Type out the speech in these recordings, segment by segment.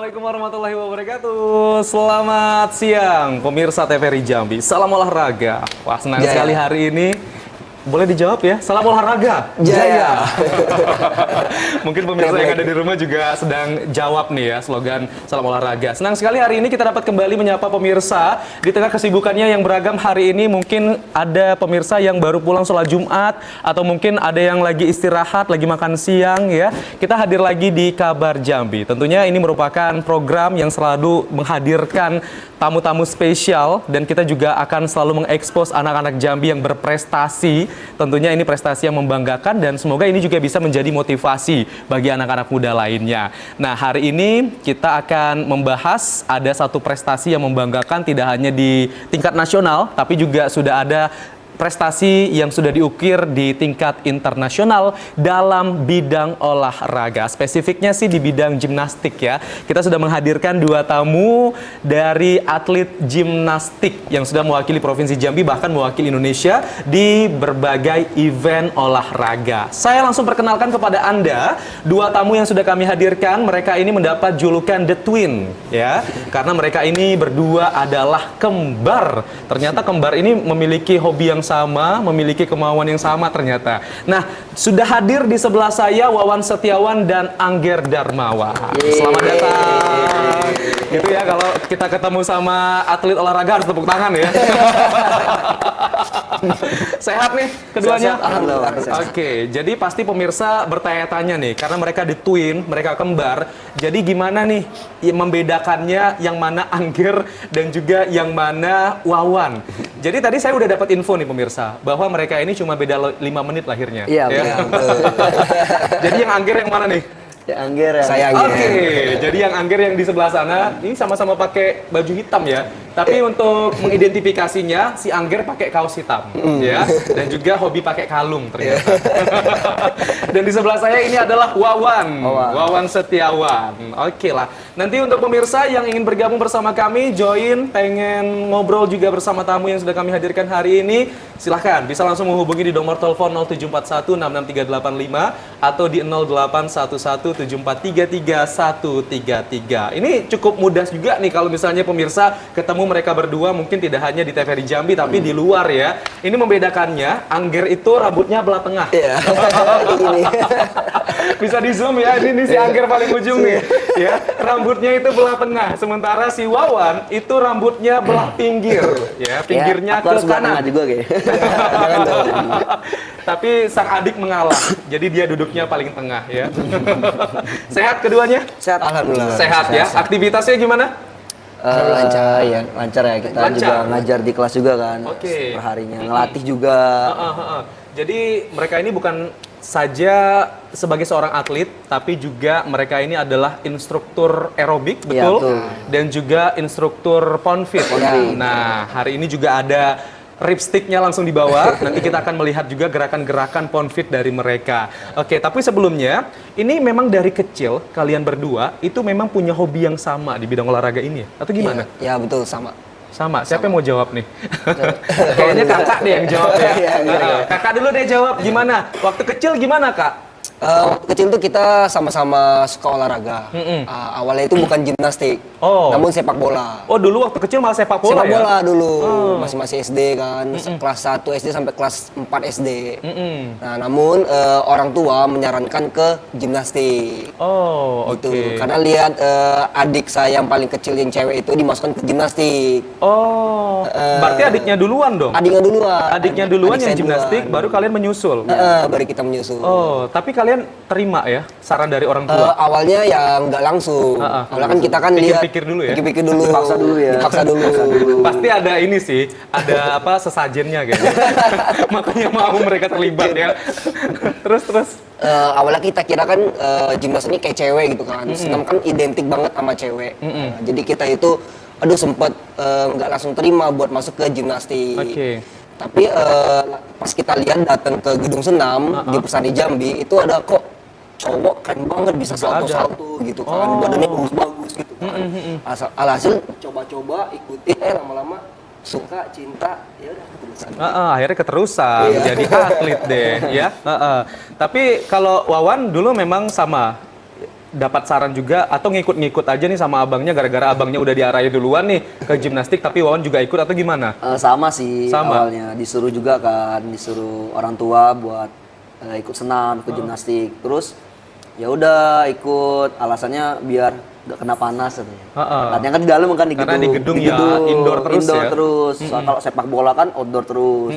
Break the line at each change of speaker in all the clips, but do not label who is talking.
Assalamualaikum warahmatullahi wabarakatuh. Selamat siang pemirsa TVRI Jambi. Salam olahraga. Wah, senang sekali hari ini. Boleh dijawab ya? Salam olahraga.
Jaya.
Mungkin pemirsa yang ada di rumah juga sedang jawab nih ya slogan salam olahraga. Senang sekali hari ini kita dapat kembali menyapa pemirsa di tengah kesibukannya yang beragam hari ini. Mungkin ada pemirsa yang baru pulang sholat Jumat atau mungkin ada yang lagi istirahat, lagi makan siang ya. Kita hadir lagi di Kabar Jambi. Tentunya ini merupakan program yang selalu menghadirkan tamu-tamu spesial dan kita juga akan selalu mengekspos anak-anak Jambi yang berprestasi. Tentunya ini prestasi yang membanggakan dan semoga ini juga bisa menjadi motivasi bagi anak-anak muda lainnya. Nah, hari ini kita akan membahas ada satu prestasi yang membanggakan tidak hanya di tingkat nasional, tapi juga sudah ada prestasi yang sudah diukir di tingkat internasional dalam bidang olahraga. Spesifiknya sih di bidang gimnastik ya. Kita sudah menghadirkan dua tamu dari atlet gimnastik yang sudah mewakili Provinsi Jambi, bahkan mewakili Indonesia di berbagai event olahraga. Saya langsung perkenalkan kepada Anda dua tamu yang sudah kami hadirkan. Mereka ini mendapat julukan The Twin ya, karena mereka ini berdua adalah kembar. Ternyata kembar ini memiliki hobi yang sama, memiliki kemauan yang sama ternyata. Nah, sudah hadir di sebelah saya Wawan Setiawan dan Angger Darmawan. Selamat datang. Gitu ya, kalau kita ketemu sama atlet olahraga harus tepuk tangan ya. Sehat nih keduanya? Oke, jadi pasti pemirsa bertanya-tanya nih, karena mereka di twin, mereka kembar. Jadi gimana nih membedakannya yang mana Angger dan juga yang mana Wawan? Jadi tadi saya udah dapat info nih pemirsa, bahwa mereka ini cuma beda 5 menit lahirnya.
Iya,
ya? Jadi yang Angger yang mana nih?
Ya, Angger ya. Saya Angger.
Oke, jadi yang Angger yang di sebelah sana, ini sama-sama pakai baju hitam ya. Tapi untuk mengidentifikasinya, si Angger pakai kaos hitam, ya, dan juga hobi pakai kalung ternyata. Dan di sebelah saya ini adalah Wawan Setiawan. Oke lah. Nanti untuk pemirsa yang ingin bergabung bersama kami, join, pengen ngobrol juga bersama tamu yang sudah kami hadirkan hari ini, silahkan bisa langsung menghubungi di nomor telepon 0741 66385 atau di 0811 7433 133. Ini cukup mudah juga nih kalau misalnya pemirsa ketemu mereka berdua, mungkin tidak hanya di TVRI Jambi tapi di luar ya. Ini membedakannya, Angger itu rambutnya belah tengah. Iya. Bisa di zoom ya, ini si Angger paling ujung nih. Ya, rambutnya itu belah tengah. Sementara si Wawan itu rambutnya belah pinggir. Ya, pinggirnya ke kanan.
Juga kayak.
Tapi sang adik mengalah, jadi dia duduknya paling tengah ya. Sehat keduanya?
Sehat, alhamdulillah.
Sehat ya. Aktivitasnya gimana?
Lancar ya, lancar ya. Kita juga ngajar di kelas juga kan. Perharinya, ngelatih juga.
Jadi mereka ini bukan saja sebagai seorang atlet, tapi juga mereka ini adalah instruktur aerobik, betul? Ya, betul. Dan juga instruktur ponfit. Nah, hari ini juga ada ripsticknya langsung dibawa. Nanti kita akan melihat juga gerakan-gerakan ponfit dari mereka. Oke, tapi sebelumnya, ini memang dari kecil kalian berdua itu memang punya hobi yang sama di bidang olahraga ini ya? Atau gimana?
Ya betul, sama.
Sama. Siapa yang mau jawab nih? Kayaknya kakak deh yang jawab ya. Kakak dulu deh jawab. Gimana? Waktu kecil gimana kak?
Waktu kecil tuh kita sama-sama suka olahraga. Awalnya itu bukan gimnastik, namun sepak bola.
Oh, dulu waktu kecil malah sepak bola ya?
Sepak bola dulu, masih SD kan, kelas 1 SD sampai kelas 4 SD. Nah, namun orang tua menyarankan ke gimnastik.
Oh, oke.
Gitu. Karena lihat adik saya yang paling kecil yang cewek itu dimasukkan ke gimnastik.
Oh, berarti adiknya duluan dong?
Adiknya duluan.
Adiknya duluan yang gimnastik, baru kalian menyusul?
Baru kita menyusul.
Oh, tapi kalian terima ya saran dari orang tua?
Awalnya ya nggak langsung. Awalnya kan kita kan
pikir-pikir dulu ya?
Pikir-pikir dulu. Dipaksa dulu ya? Dipaksa dulu.
Pasti ada ini sih, ada apa sesajennya kayaknya. Makanya mau mereka terlibat ya. Terus?
Awalnya kita kira kan gimnas ini kayak cewek gitu kan. Senam kan identik banget sama cewek. Jadi kita itu, aduh sempet nggak langsung terima buat masuk ke gimnastik. Tapi pas kita lihat datang ke gedung senam di Persani Jambi, itu ada kok cowok keren banget bisa salto-salto gitu kan, badannya bagus-bagus gitu kan. Alhasil coba-coba ikutin, lama-lama suka, cinta, ya udah keterusan.
Akhirnya keterusan, jadi atlet deh ya. Tapi kalau Wawan dulu memang sama dapat saran juga atau ngikut-ngikut aja nih sama abangnya gara-gara abangnya udah diarahin duluan nih ke gimnastik tapi Wawan juga ikut atau gimana?
Sama sih
Sama.
awalnya, disuruh juga kan, disuruh orang tua buat ikut senam, ikut gimnastik. Terus ya udah ikut, alasannya biar gak kena panas katanya. Latihan kan di dalam kan, di
Karena
gedung.
di gedung ya, indoor terus
indoor
ya?
terus. Soalnya kalau sepak bola kan outdoor terus.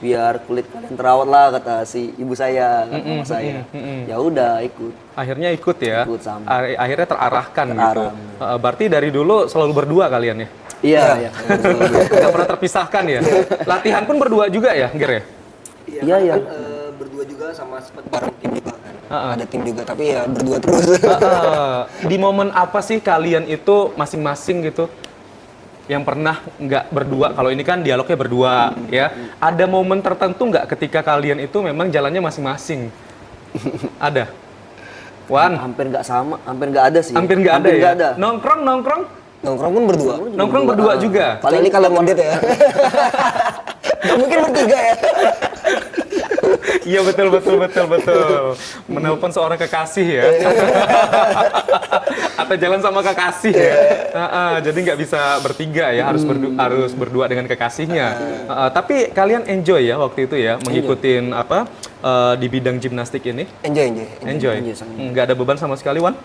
Biar kulit kalian terawat lah kata si ibu saya, kata mama saya. Ya udah ikut.
Akhirnya ikut ya?
Ikut sama.
Akhirnya terarahkan gitu.
Terarah.
Berarti dari dulu selalu berdua kalian ya?
Iya.
Gak pernah terpisahkan ya? Latihan pun berdua juga ya, Ger ya?
Iya.
Kan, berdua juga sama sempet bareng tim juga kan. Ada tim juga tapi ya berdua terus.
Di momen apa sih kalian itu masing-masing gitu yang pernah nggak berdua? Kalau ini kan dialognya berdua ya. Ada momen tertentu nggak ketika kalian itu memang jalannya masing-masing? Ada? Wan?
Hampir nggak sama, hampir nggak ada sih.
Hampir nggak ada
Hampir
ya?
nggak ada.
Nongkrong?
Nongkrong pun berdua.
Nongkrong berdua juga?
Paling ini kalau ngedet ya. Gak mungkin bertiga ya.
Iya betul. Menelpon seorang kekasih ya. Atau jalan sama kekasih ya. Jadi nggak bisa bertiga ya, harus berdua dengan kekasihnya. Tapi kalian enjoy ya waktu itu ya mengikutin di bidang gimnastik ini?
Enjoy.
Nggak ada beban sama sekali, Wan?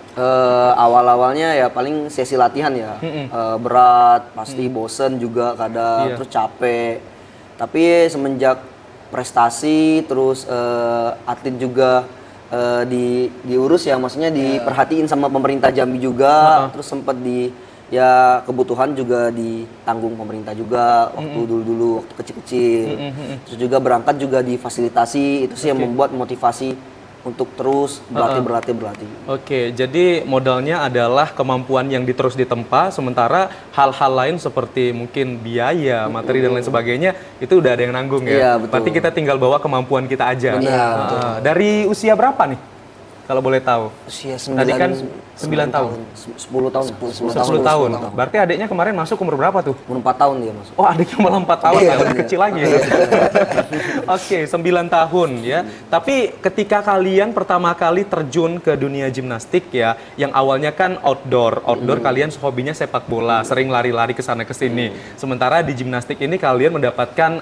Awal-awalnya ya paling sesi latihan ya. Berat, pasti bosen juga kadang, terus capek. Tapi semenjak prestasi, terus atlet juga diurus ya, maksudnya diperhatiin sama pemerintah Jambi juga, terus sempat ya kebutuhan juga ditanggung pemerintah juga waktu dulu-dulu waktu kecil-kecil. Terus juga berangkat juga difasilitasi, itu sih yang membuat motivasi untuk terus berlatih.
Oke, jadi modalnya adalah kemampuan yang terus ditempa, sementara hal-hal lain seperti mungkin biaya, materi dan lain sebagainya itu udah ada yang nanggung ya.
Iya, betul.
Berarti kita tinggal bawa kemampuan kita aja.
Betul.
Dari usia berapa nih? Kalau boleh tahu.
Usia
Tadi kan 9 tahun.
10 tahun.
10 tahun. Berarti adiknya kemarin masuk umur berapa tuh?
Umur 4 tahun dia masuk.
Oh, adiknya malah 4 tahun ya, lebih kecil lagi ya. Oke, 9 tahun ya. Tapi ketika kalian pertama kali terjun ke dunia gimnastik ya, yang awalnya kan outdoor kalian hobinya sepak bola, sering lari-lari ke sana ke sini. Sementara di gimnastik ini kalian mendapatkan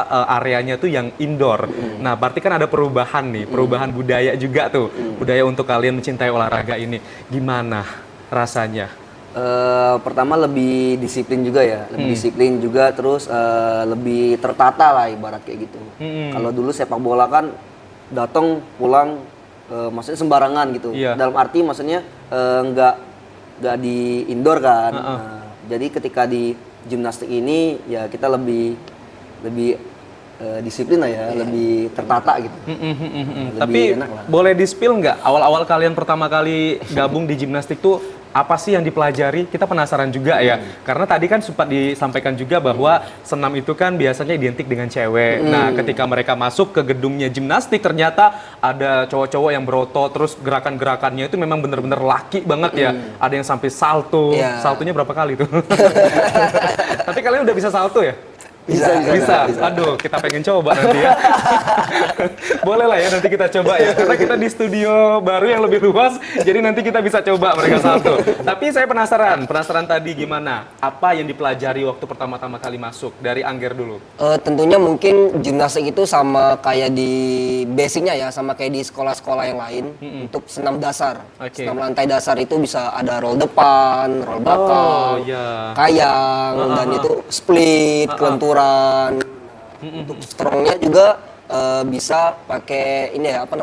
areanya tuh yang indoor. Nah, berarti kan ada perubahan nih, perubahan budaya juga tuh. Budaya untuk kalian mencintai olahraga ini. Gimana rasanya?
Pertama lebih disiplin juga ya, terus lebih tertata lah ibarat kayak gitu. Kalau dulu sepak bola kan datang pulang maksudnya sembarangan gitu. Dalam arti maksudnya nggak di indoor kan. Jadi ketika di gimnastik ini ya kita lebih disiplin lah ya, lebih tertata gitu.
Tapi boleh di-spill nggak awal-awal kalian pertama kali gabung di gimnastik tuh apa sih yang dipelajari? Kita penasaran juga ya. Karena tadi kan sempat disampaikan juga bahwa senam itu kan biasanya identik dengan cewek. Nah, ketika mereka masuk ke gedungnya gimnastik ternyata ada cowok-cowok yang berotot, terus gerakan-gerakannya itu memang bener-bener laki banget ya. Ada yang sampai salto. Saltonya berapa kali tuh? Tapi kalian udah bisa salto ya? Bisa. Aduh, kita pengen coba nanti ya. Boleh lah ya, nanti kita coba ya. Karena kita di studio baru yang lebih luas, jadi nanti kita bisa coba mereka salto. Tapi saya penasaran tadi gimana? Apa yang dipelajari waktu pertama-tama kali masuk? Dari Angger dulu.
Tentunya mungkin gimnastik itu sama kayak di basicnya ya, sama kayak di sekolah-sekolah yang lain. Untuk senam dasar. Senam lantai dasar itu bisa ada roll depan, roll belakang, kayang, dan itu split, kelenturan. Untuk strongnya juga bisa pakai ini ya, apa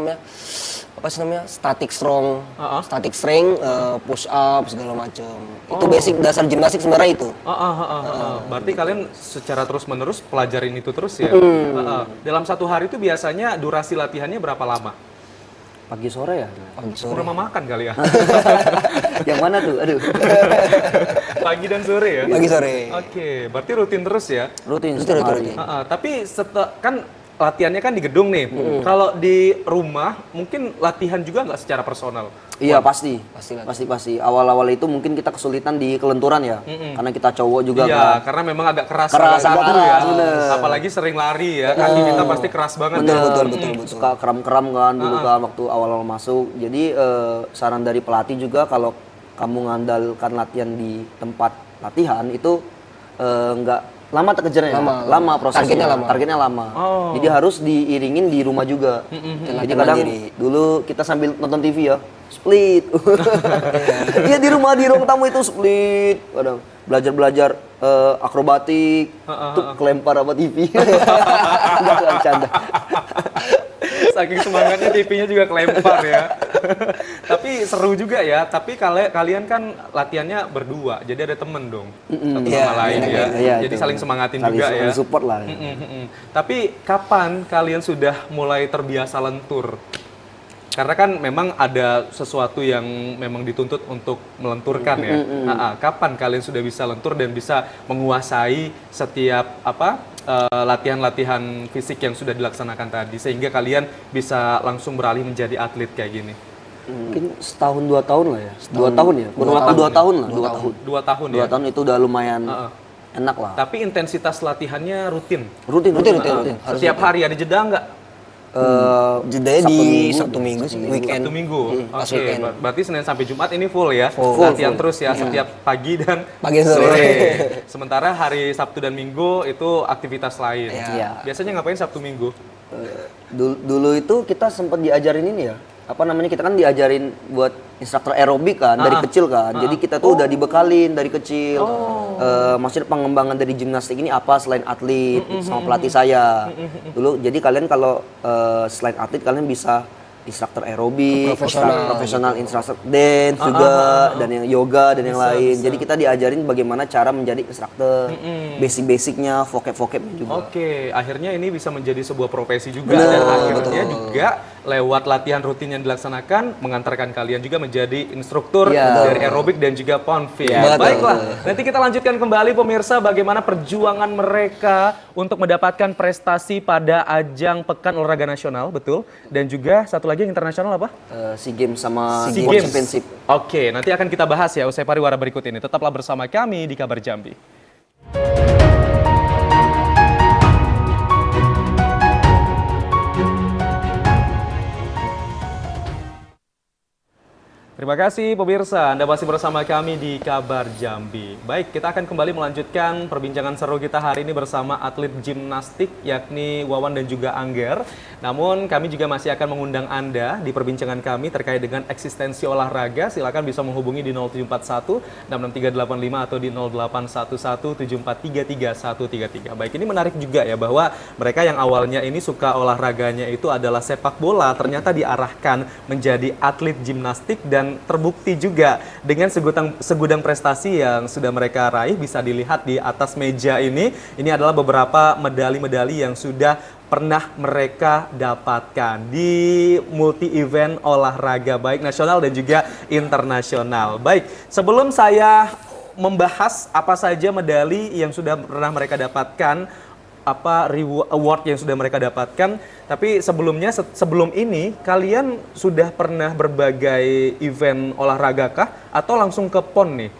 sih namanya static strong, static strength, push up segala macam. Itu basic dasar gimnastik sebenarnya itu.
Berarti kalian secara terus menerus pelajarin itu terus ya. Dalam satu hari itu biasanya durasi latihannya berapa lama?
Pagi sore ya?
Pagi sore.
Kurang makan kali ya?
Yang mana tuh? Aduh.
Pagi dan sore ya?
Pagi sore.
Oke, berarti rutin terus ya?
Rutin.
Tapi kan latihannya kan di gedung nih. Kalau di rumah mungkin latihan juga nggak secara personal?
Iya pasti,
Pasti.
pasti. Awal-awal itu mungkin kita kesulitan di kelenturan ya, karena kita cowok juga
Iya,
kan.
karena memang agak keras.
Keras,
agak
agak
dulu ya.
keras, bener.
Apalagi sering lari ya, kaki kita pasti keras banget.
Betul,
ya.
Suka kram-kram kan dulu kan waktu awal-awal masuk. Jadi saran dari pelatih juga kalau kamu ngandalkan latihan di tempat latihan itu nggak lama terkejarnya, lama prosesnya, targetnya lama. Jadi harus diiringin di rumah juga. Jadi kadang dulu kita sambil nonton TV ya, split. Iya di rumah di ruang tamu itu split. Kadang belajar akrobatik, tuh kelempar apa TV. Enggak bercanda.
Saking semangatnya TV-nya juga kelempar ya. Tapi seru juga ya. Tapi kalian kan latihannya berdua, jadi ada temen dong satu sama lain ya.
Iya,
Jadi
itu.
saling semangatin
Saling
juga ya.
support lah.
Tapi kapan kalian sudah mulai terbiasa lentur? Karena kan memang ada sesuatu yang memang dituntut untuk melenturkan ya. Kapan kalian sudah bisa lentur dan bisa menguasai setiap latihan-latihan fisik yang sudah dilaksanakan tadi sehingga kalian bisa langsung beralih menjadi atlet kayak gini?
Mungkin setahun 2 tahun lah ya. 2 tahun ya. Kurun waktu 2 tahun lah. 2 tahun.
2 tahun ya.
2 tahun itu udah lumayan enak lah.
Tapi intensitas latihannya rutin.
Rutin.
Setiap hari ada jeda nggak?
Jedanya di Sabtu Minggu sih, weekend.
Sabtu Minggu.
Pas
Oke,
weekend.
berarti Senin sampai Jumat ini full ya. Latihan terus ya setiap pagi dan
Pagi sore.
Sementara hari Sabtu dan Minggu itu aktivitas lain.
Iya.
Biasanya ngapain Sabtu Minggu?
Dulu itu kita sempat diajarin ini ya. Kita kan diajarin buat instruktur aerobik kan dari kecil kan. Jadi kita tuh udah dibekalin dari kecil. Maksudnya pengembangan dari gimnastik ini apa selain atlet sama pelatih saya. Dulu jadi kalian kalau selain atlet kalian bisa instruktur aerobik, profesional instruktur dance juga dan yang yoga dan yang lain. Jadi kita diajarin bagaimana cara menjadi instruktur, basic-basicnya, vocab-vocabnya juga.
Oke, akhirnya ini bisa menjadi sebuah profesi juga dan akhirnya juga lewat latihan rutin yang dilaksanakan mengantarkan kalian juga menjadi instruktur dari aerobik dan juga ponfit. Baiklah, nanti kita lanjutkan kembali pemirsa bagaimana perjuangan mereka untuk mendapatkan prestasi pada ajang Pekan Olahraga Nasional, betul? Dan juga satu lagi yang internasional apa?
SEA Games sama
SEA
World
Games.
Championship.
Oke, nanti akan kita bahas ya usai pariwara berikut ini. Tetaplah bersama kami di Kabar Jambi. Terima kasih pemirsa, Anda masih bersama kami di Kabar Jambi. Baik, kita akan kembali melanjutkan perbincangan seru kita hari ini bersama atlet gimnastik yakni Wawan dan juga Angger. Namun kami juga masih akan mengundang Anda di perbincangan kami terkait dengan eksistensi olahraga. Silakan bisa menghubungi di 0741 66385 atau di 0811 7433 133. Baik, ini menarik juga ya bahwa mereka yang awalnya ini suka olahraganya itu adalah sepak bola, ternyata diarahkan menjadi atlet gimnastik dan terbukti juga dengan segudang prestasi yang sudah mereka raih. Bisa dilihat di atas meja ini adalah beberapa medali-medali yang sudah pernah mereka dapatkan di multi event olahraga baik nasional dan juga internasional. Baik, sebelum saya membahas apa saja medali yang sudah pernah mereka dapatkan, apa award yang sudah mereka dapatkan, tapi sebelum ini kalian sudah pernah berbagai event olahraga kah atau langsung ke PON nih?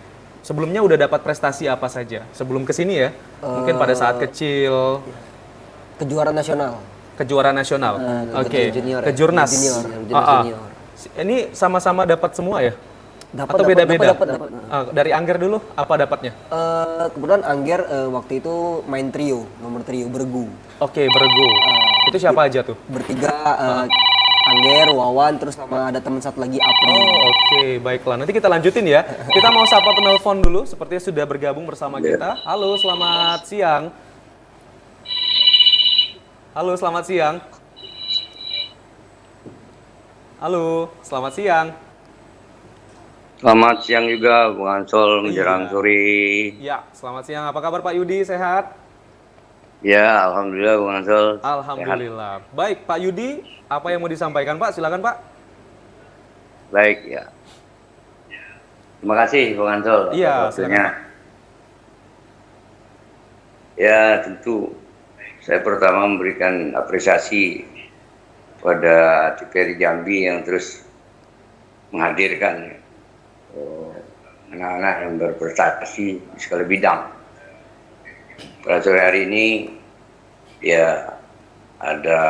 Sebelumnya udah dapat prestasi apa saja sebelum kesini ya? Mungkin pada saat kecil.
Kejuaraan nasional.
Kejuaraan nasional. Oke.
Junior,
Kejurnas.
junior.
Ini sama-sama dapat semua ya?
Dapat,
atau beda-beda?
dapat.
Dari Angger dulu, apa dapatnya?
Kebetulan Angger waktu itu main trio, nomor trio bergu.
Oke, bergu. Itu siapa aja tuh?
Bertiga, Angger, Wawan, terus sama ada teman satu lagi Apri.
Oke, baiklah. Nanti kita lanjutin ya. Kita mau sapa penelpon dulu, sepertinya sudah bergabung bersama kita. Halo, selamat siang. Halo, selamat siang. Halo, selamat siang.
Selamat siang juga, Bung Ansol, menjelang sore.
Ya, selamat siang. Apa kabar Pak Yudi? Sehat?
Ya, alhamdulillah Bung Ansol.
Alhamdulillah. Baik, Pak Yudi, apa yang mau disampaikan Pak? Silakan Pak.
Baik, ya. Terima kasih Bung Ansol.
Iya,
waktunya. Ya, tentu saya pertama memberikan apresiasi pada TPRI Jambi yang terus menghadirkan anak-anak yang berprestasi di segala bidang. Pada sore hari ini ya ada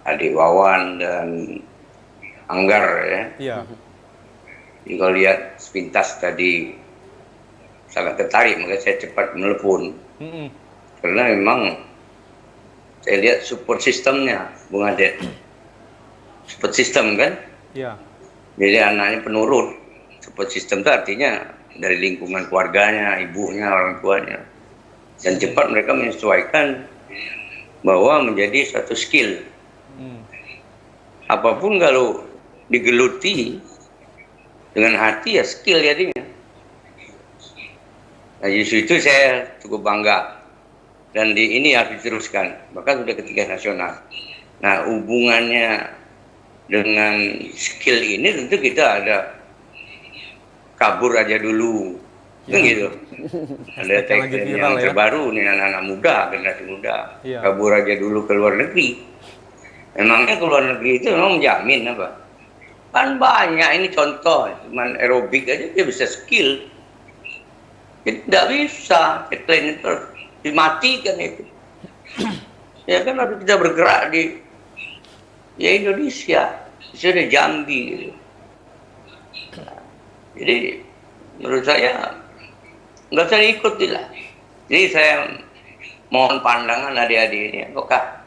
adik Wawan dan Anggar ya.
Iya.
Jadi kalau lihat sepintas tadi sangat tertarik, maka saya cepat menelepon. Karena memang saya lihat support sistemnya, Bung Adet. Support system kan?
Iya.
Jadi anaknya penurut. Support system itu artinya dari lingkungan keluarganya, ibunya, orang tuanya. Dan cepat mereka menyesuaikan bahwa menjadi suatu skill. Apapun kalau digeluti dengan hati ya skill jadinya. Nah justru itu saya cukup bangga. Dan ini harus diteruskan. Bahkan sudah ketiga nasional. Nah hubungannya dengan skill ini tentu kita ada kabur aja dulu, kan gitu. Ada tagline yang terbaru nih anak-anak muda, generasi muda, kabur aja dulu ke luar negeri. Memangnya ke luar negeri itu memang menjamin apa? Kan banyak ini contoh, cuman aerobik aja dia bisa skill. Jadi tidak bisa tagline itu dimatikan itu. Ya kan harus kita bergerak di ya Indonesia, sudah Jambi gitu. Jadi menurut saya nggak usah diikuti lah. Jadi saya mohon pandangan adik-adik ini, apakah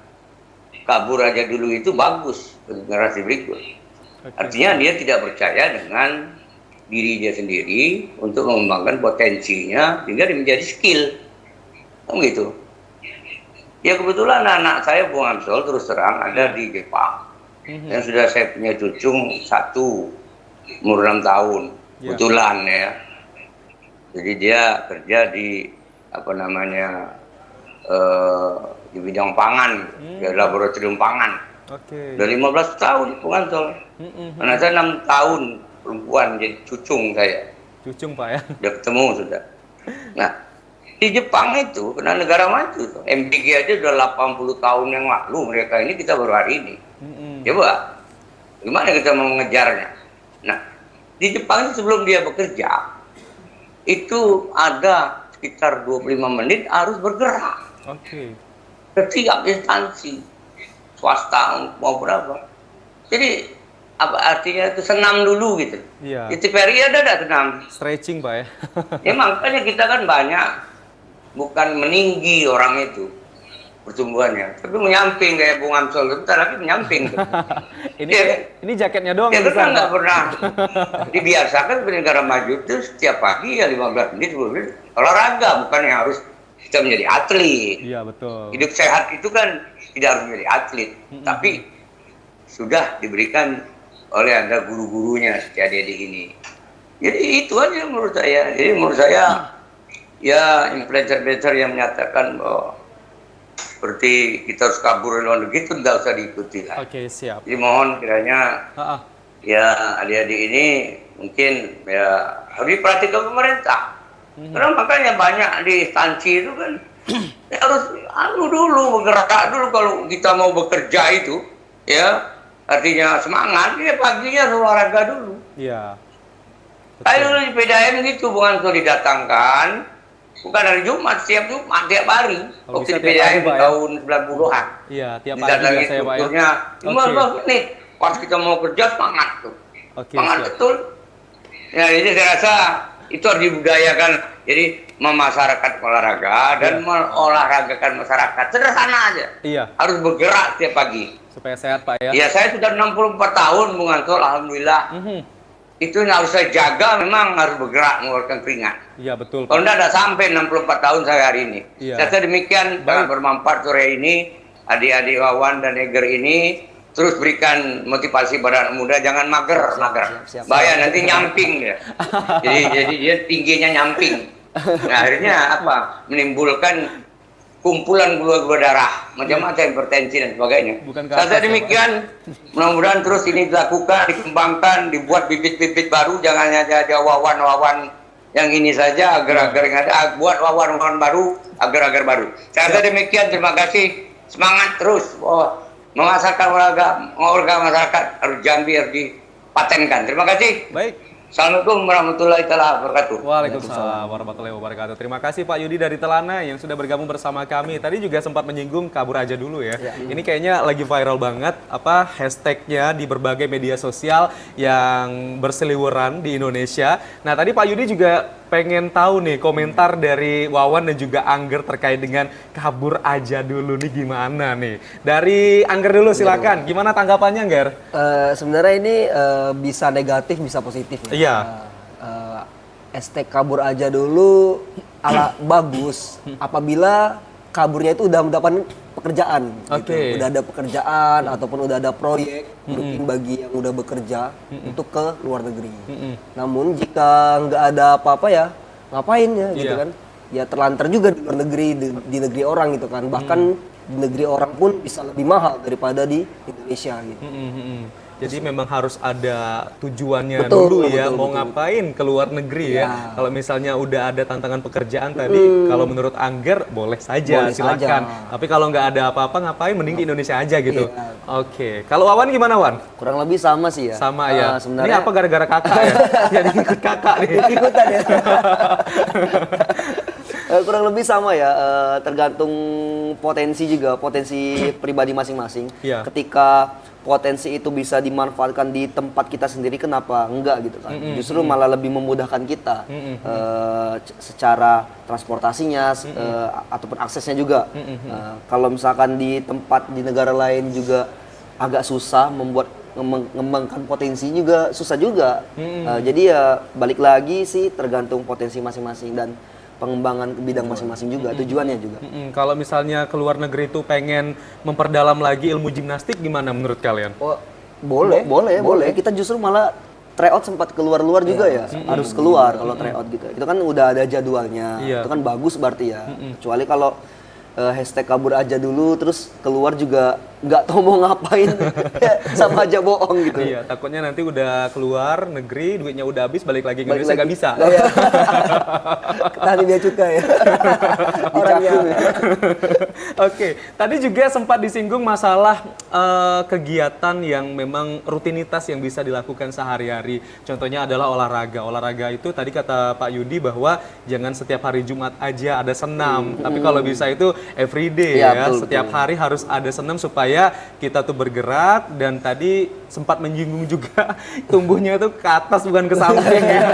kabur aja dulu itu bagus untuk generasi berikut. Artinya dia tidak percaya dengan diri dia sendiri untuk mengembangkan potensinya sehingga dia menjadi skill. Kan gitu. Ya kebetulan anak saya Bung Amsol terus terang ada di Jepang. Yang sudah saya punya cucu satu umur 6 tahun kebetulan ya. Jadi dia kerja di apa namanya di bidang pangan, di laboratorium pangan. Udah 15 tahun Bung Amsol. Anak saya 6 tahun perempuan jadi cucung saya.
Cucung Pak ya.
Udah ketemu sudah. Nah di Jepang itu karena negara maju, MBG aja udah 80 tahun yang lalu mereka ini, kita baru hari ini. Coba, gimana kita mau mengejarnya? Nah, di Jepang itu sebelum dia bekerja, itu ada sekitar 25 menit harus bergerak. Setiap instansi, swasta maupun apa. Jadi, apa artinya itu senam dulu gitu. Di TPRI ada senam.
Stretching Pak ya.
Ya makanya kita kan banyak, bukan meninggi orang itu pertumbuhannya, tapi menyamping kayak Bung Amsol, bentar lagi menyamping.
Ini jaketnya doang.
Ya kan nggak pernah dibiasakan di negara maju itu setiap pagi ya 15 menit, 10 menit olahraga, bukan yang harus kita menjadi atlet.
Iya betul.
Hidup sehat itu kan tidak harus menjadi atlet, tapi sudah diberikan oleh Anda guru-gurunya setiap adik ini. Jadi itu aja menurut saya. Jadi menurut saya ya influencer-influencer yang menyatakan bahwa seperti kita harus kabur dari luar negeri itu nggak usah diikuti lah.
Siap.
Jadi mohon kiranya ya adik-adik ini mungkin ya harus diperhatikan pemerintah. Karena makanya banyak di instansi itu kan ya harus dulu bergerak dulu kalau kita mau bekerja itu ya artinya semangat ya paginya harus olahraga dulu.
Iya.
Ayo di PDAM gitu bukan kalau didatangkan. Bukan hari Jumat, setiap Jumat, tiap hari. Waktu di PDAM tahun 90-an.
Iya, tiap hari biasa ya Pak ya.
15 menit. Pas kita mau kerja, semangat tuh. Semangat betul. Ya, jadi saya rasa itu harus dibudayakan. Jadi memasyarakatkan olahraga dan mengolahragakan masyarakat. Sederhana aja.
Iya.
Harus bergerak tiap pagi.
Supaya sehat Pak ya.
Ya, saya sudah 64 tahun Bung Amsol, alhamdulillah. Itu yang harus saya jaga, memang harus bergerak mengeluarkan keringat.
Iya betul.
Kalau tidak sampai 64 tahun saya hari ini. Saya demikian sangat bermanfaat sore ini, adik-adik Wawan dan Eger ini terus berikan motivasi pada anak muda, jangan mager. Bahaya nanti nyamping dia. Jadi dia tingginya nyamping. Nah, akhirnya apa? Menimbulkan kumpulan gula-gula darah, macam-macam hipertensi dan sebagainya. Saya demikian, mudah-mudahan terus ini dilakukan, dikembangkan, dibuat bibit-bibit baru, jangan hanya ada wawan-wawan yang ini saja, agar-agar yang ada, buat wawan-wawan baru, agar-agar baru. Saya demikian, terima kasih. semangat terus bahwa memasarkan olahraga masyarakat harus Jambi harus dipatenkan. Terima kasih.
Baik.
Assalamualaikum warahmatullahi wabarakatuh.
Waalaikumsalam warahmatullahi wabarakatuh. Terima kasih Pak Yudi dari Telana yang sudah bergabung bersama kami. Tadi juga sempat menyinggung kabur aja dulu ya. Ini kayaknya lagi viral banget hashtagnya di berbagai media sosial yang berseliweran di Indonesia. Nah tadi Pak Yudi juga pengen tahu nih komentar dari Wawan dan juga Angger terkait dengan kabur aja dulu nih gimana nih. Dari Angger dulu silakan. Gimana tanggapannya Angger?
Sebenarnya ini bisa negatif, bisa positif ya.
Iya.
Hashtag kabur aja dulu bagus apabila kaburnya itu udah mendapat pekerjaan.
Oke.
Gitu. Udah ada pekerjaan ataupun udah ada proyek mungkin bagi yang udah bekerja untuk ke luar negeri. Namun jika nggak ada apa-apa ya ngapain ya gitu kan? Ya terlantar juga di luar negeri, di negeri orang gitu kan. Bahkan di negeri orang pun bisa lebih mahal daripada di Indonesia gitu.
Jadi memang harus ada tujuannya
Betul,
dulu ya,
betul,
mau
betul.
ngapain ke luar negeri ya. Kalau misalnya udah ada tantangan pekerjaan tadi, kalau menurut Angger boleh saja,
Boleh
silakan.
saja.
Tapi kalau nggak ada apa-apa ngapain, mending di Indonesia aja gitu.
Iya.
Oke, kalau Wawan gimana Wan?
Kurang lebih sama sih ya.
Sama ya. Ini
Sebenarnya
apa gara-gara kakak ya? Jadi ikut kakak nih.
Ikutan ya.
kurang lebih sama ya, tergantung potensi juga, potensi pribadi masing-masing.
Iya.
Ketika potensi itu bisa dimanfaatkan di tempat kita sendiri, kenapa enggak gitu kan? Justru malah lebih memudahkan kita secara transportasinya ataupun aksesnya juga. Kalau misalkan di tempat di negara lain juga agak susah mengembangkan potensi juga susah juga. Jadi ya balik lagi sih tergantung potensi masing-masing dan pengembangan bidang masing-masing juga, tujuannya juga.
Kalau misalnya ke luar negeri itu pengen memperdalam lagi ilmu gimnastik gimana menurut kalian?
Oh, boleh.
Boleh. Kita justru malah tryout sempat keluar juga ya, harus keluar kalau tryout gitu. Itu kan udah ada jadwalnya,
Iya.
itu kan bagus berarti ya. Kecuali kalau hashtag kabur aja dulu, terus keluar juga nggak tahu mau ngapain, sama aja bohong gitu.
Iya, takutnya nanti udah keluar negeri, duitnya udah habis, balik lagi ke Indonesia nggak bisa.
Tadi dia cukai ya. Orangnya.
Oke, tadi juga sempat disinggung masalah kegiatan yang memang rutinitas yang bisa dilakukan sehari-hari. Contohnya adalah olahraga. Olahraga itu tadi kata Pak Yudi bahwa jangan setiap hari Jumat aja ada senam, tapi kalau bisa itu everyday ya.
Betul,
Setiap hari harus ada senam supaya kita tuh bergerak, dan tadi sempat menyinggung juga tumbuhnya itu ke atas bukan ke samping ya.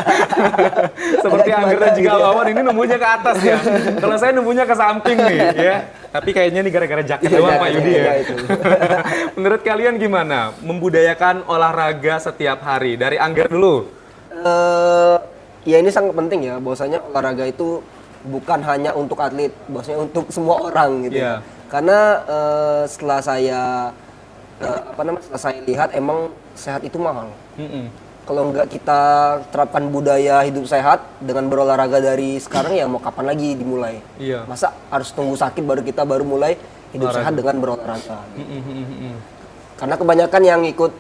Seperti Angger dan juga Wawan ini numbuhnya ke atas ya. Kalau saya numbuhnya ke samping nih ya. Tapi kayaknya nih gara-gara jaket doang Pak Yudi ya. Menurut kalian gimana membudayakan olahraga setiap hari? Dari Angger dulu.
Ya ini sangat penting ya, bahwasanya olahraga itu bukan hanya untuk atlet, bahwasanya untuk semua orang gitu.
Iya.
Karena setelah saya setelah saya lihat emang sehat itu mahal. Kalau nggak kita terapkan budaya hidup sehat dengan berolahraga dari sekarang, ya mau kapan lagi dimulai?
Iya.
Masa harus tunggu sakit baru mulai hidup sehat dengan berolahraga? Karena kebanyakan yang ikut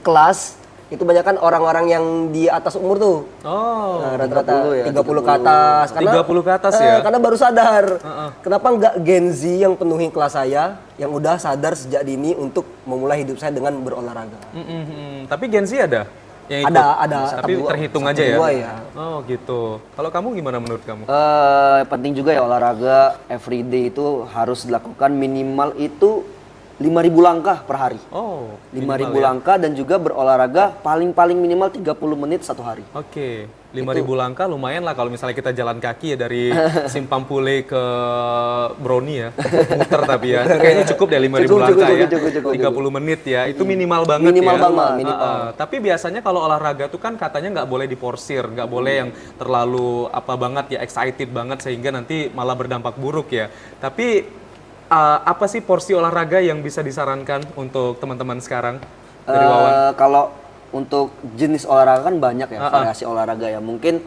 kelas itu banyakan orang-orang yang di atas umur tuh.
Oh,
Nah, rata-rata
30 ya,
30 ke atas.
30 ke atas ya?
Karena baru sadar. Kenapa nggak Gen Z yang penuhi kelas saya, yang udah sadar sejak dini untuk memulai hidup saya dengan berolahraga?
Tapi Gen Z ada? Yang ikut?
Ada.
Tapi
Satu,
terhitung
satu,
aja ya?
dua ya.
Oh gitu. Kalau kamu gimana menurut kamu?
Penting juga ya olahraga everyday itu harus dilakukan minimal itu 5.000 langkah per hari.
Oh,
5.000
minimal ya?
langkah dan juga berolahraga paling minimal 30 menit satu hari.
Oke, 5.000 langkah lumayan lah kalau misalnya kita jalan kaki ya dari Simpampule ke Broni ya. Muter tapi ya. Itu kayaknya cukup deh 5.000 langkah ya.
Cukup.
30 menit ya. Itu minimal banget
Minimal
ya.
banget, minimal.
Tapi biasanya kalau olahraga tuh kan katanya nggak boleh diporsir, nggak boleh yang terlalu apa banget ya, excited banget sehingga nanti malah berdampak buruk ya. Tapi apa sih porsi olahraga yang bisa disarankan untuk teman-teman sekarang dari Wawan?
Kalau untuk jenis olahraga kan banyak ya, variasi olahraga ya. Mungkin